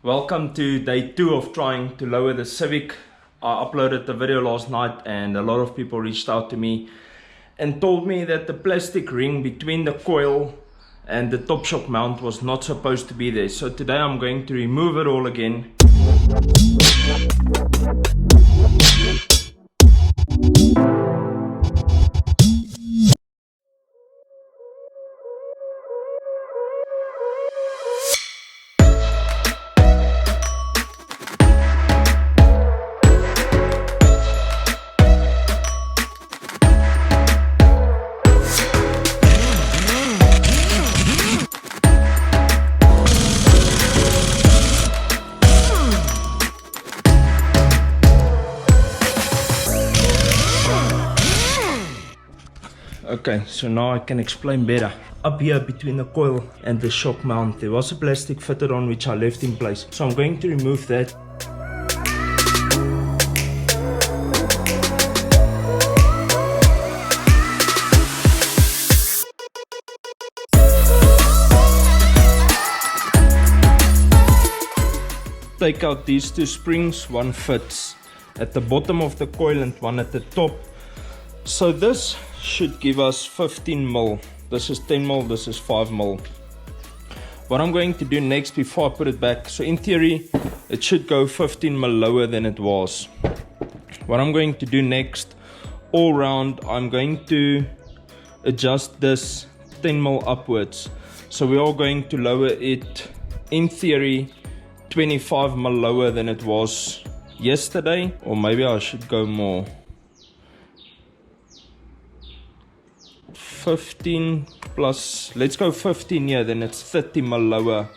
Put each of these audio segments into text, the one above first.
Welcome to day 2 of trying to lower the Civic. I uploaded the video last night and a lot of people reached out to me and told me that the plastic ring between the coil and the top shock mount was not supposed to be there. So today I'm going to remove it all again. Okay, so now I can explain better. Up here between the coil and the shock mount, there was a plastic fitted on which I left in place. So I'm going to remove that. Take out these two springs, one fits at the bottom of the coil and one at the top. So this should give us 15 mil. This is 10 mil, this is 5 mil. What I'm going to do next before I put it back, so in theory it should go 15 mil lower than it was. What I'm going to do next, all round, I'm going to adjust this 10 mil upwards. So we are going to lower it, in theory, 25 mil lower than it was yesterday, or maybe I should go more. 15 plus, let's go 15 here, then it's 30 mil lower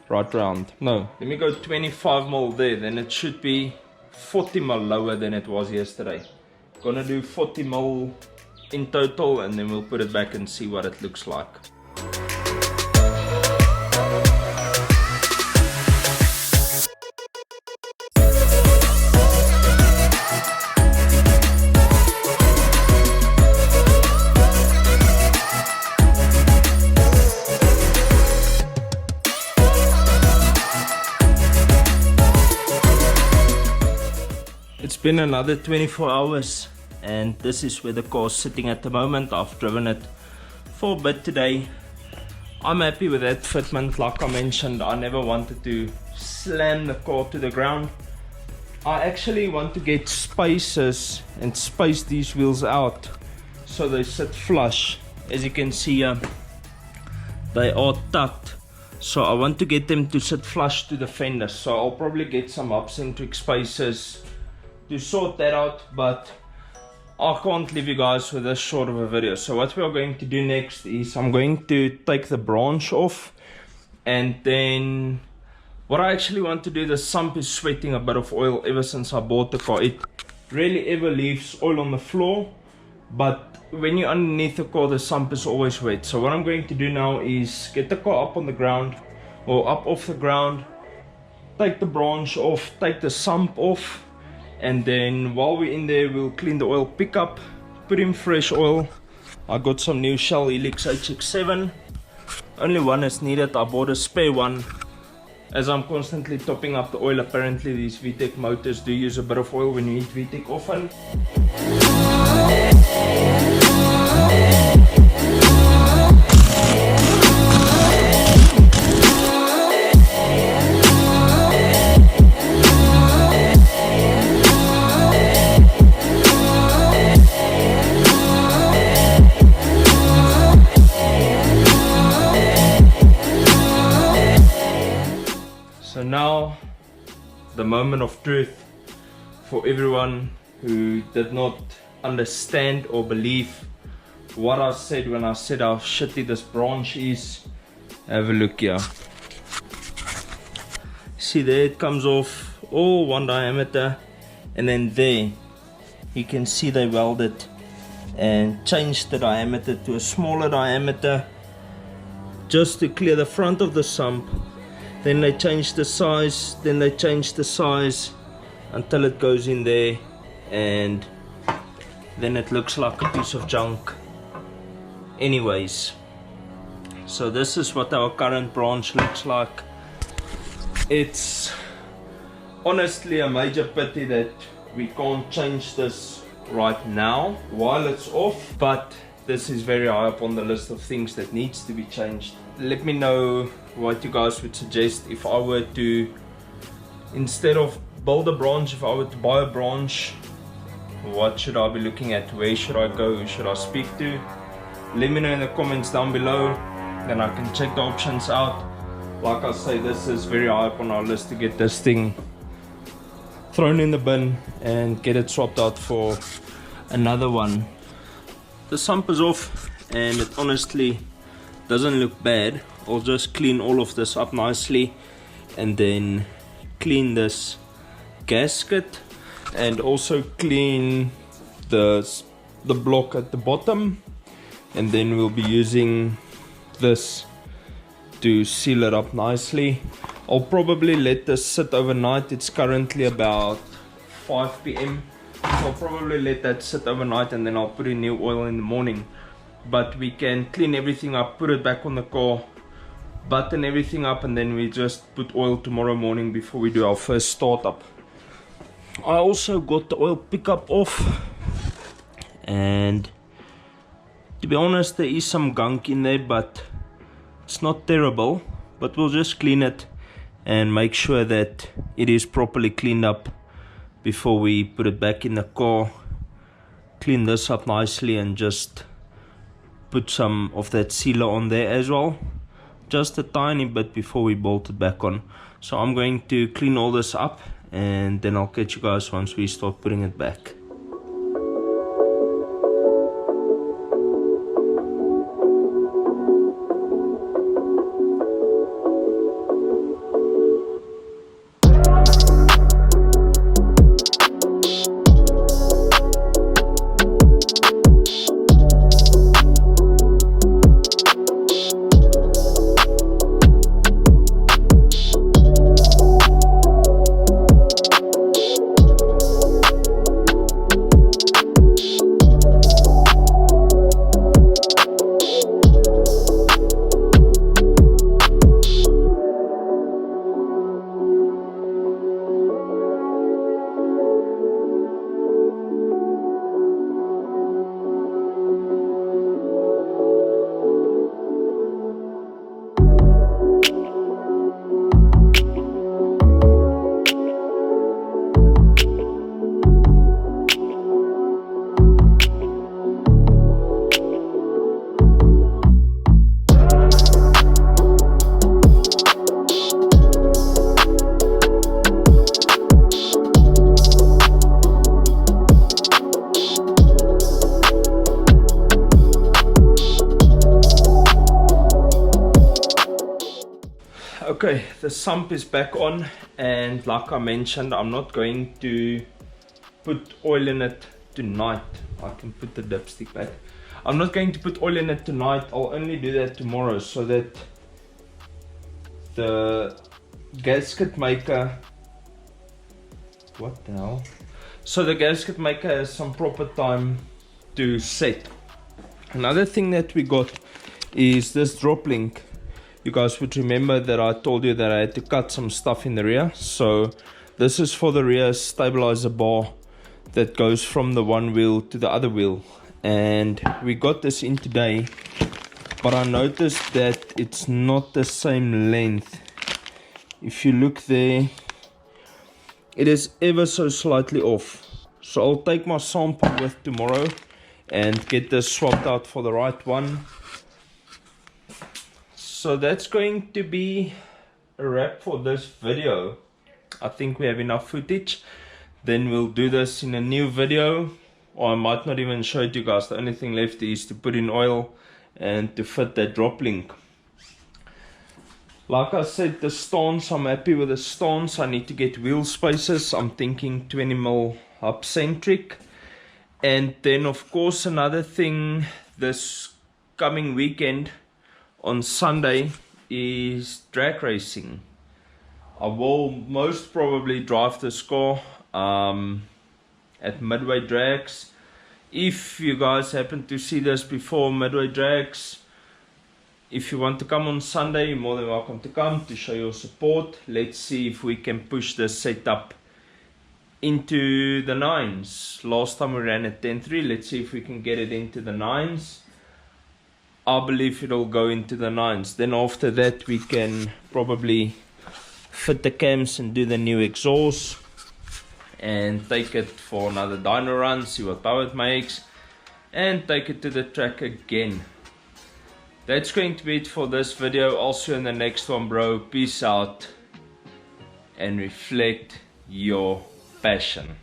right round. No, let me go 25 mil there, then it should be 40 mil lower than it was yesterday. Gonna do 40 mil in total and then we'll put it back and see what it looks like. It's been another 24 hours and this is where the car is sitting at the moment. I've driven it for a bit today. I'm happy with that fitment. Like I mentioned, I never wanted to slam the car to the ground. I actually want to get spaces and space these wheels out so they sit flush. As you can see here, they are tucked. So I want to get them to sit flush to the fender. So I'll probably get some up-centric spacers to sort that out, but I can't leave you guys with this short of a video. So what we are going to do next is I'm going to take the branch off, and then what I actually want to do, the sump is sweating a bit of oil ever since I bought the car. It rarely ever leaves oil on the floor, but when you're underneath the car, the sump is always wet. So what I'm going to do now is get the car up on the ground, or up off the ground, take the branch off, take the sump off, and then while we're in there, we'll clean the oil pickup, put in fresh oil. I got some new Shell Helix HX7. Only one is needed. I bought a spare one. As I'm constantly topping up the oil, apparently these VTEC motors do use a bit of oil when you hit VTEC often. So now, the moment of truth for everyone who did not understand or believe what I said when I said how shitty this branch is. Have a look here. See there, it comes off all one diameter, and then there you can see they welded and changed the diameter to a smaller diameter just to clear the front of the sump. Then they change the size, then they change the size until it goes in there, and then it looks like a piece of junk anyways. So this is what our current branch looks like. It's honestly a major pity that we can't change this right now while it's off, but this is very high up on the list of things that needs to be changed. Let me know what you guys would suggest if I were to, instead of build a branch, if I were to buy a branch, what should I be looking at? Where should I go? Who should I speak to? Let me know in the comments down below, then I can check the options out. Like I say, this is very high up on our list to get this thing thrown in the bin and get it swapped out for another one. The sump is off and it honestly doesn't look bad. I'll just clean all of this up nicely and then clean this gasket and also clean the block at the bottom, and then we'll be using this to seal it up nicely. I'll probably let this sit overnight. It's currently about 5 p.m. so I'll probably let that sit overnight and then I'll put in new oil in the morning. But we can clean everything up, put it back on the car, button everything up, and then we just put oil tomorrow morning before we do our first startup. I also got the oil pickup off, and to be honest there is some gunk in there, but it's not terrible. But we'll just clean it and make sure that it is properly cleaned up before we put it back in the car. Clean this up nicely and just put some of that sealer on there as well, just a tiny bit before we bolt it back on. So I'm going to clean all this up and then I'll catch you guys once we start putting it back. Okay, the sump is back on, and like I mentioned, I'm not going to put oil in it tonight. I can put the dipstick back. I'm not going to put oil in it tonight. I'll only do that tomorrow, so that the gasket maker, what the hell? So the gasket maker has some proper time to set. Another thing that we got is this drop link. You guys would remember that I told you that I had to cut some stuff in the rear. So this is for the rear stabilizer bar that goes from the one wheel to the other wheel. And we got this in today, but I noticed that it's not the same length. If you look there, it is ever so slightly off. So I'll take my sample with tomorrow and get this swapped out for the right one. So that's going to be a wrap for this video. I think we have enough footage. Then we'll do this in a new video, or I might not even show it to you guys. The only thing left is to put in oil and to fit that drop link. Like I said, the stance, I'm happy with the stance. I need to get wheel spaces. I'm thinking 20mm hub centric. And then of course another thing, this coming weekend on Sunday is drag racing. I will most probably drive this car at Midway Drags. If you guys happen to see this before Midway Drags, if you want to come on Sunday, you're more than welcome to come to show your support. Let's see if we can push this setup into the 9s. Last time we ran at 10.3. Let's see if we can get it into the 9s. I believe it'll go into the 9s. Then after that we can probably fit the cams and do the new exhaust and take it for another dyno run, see what power it makes, and take it to the track again. That's going to be it for this video. I'll see you in the next one, bro. Peace out and reflect your passion.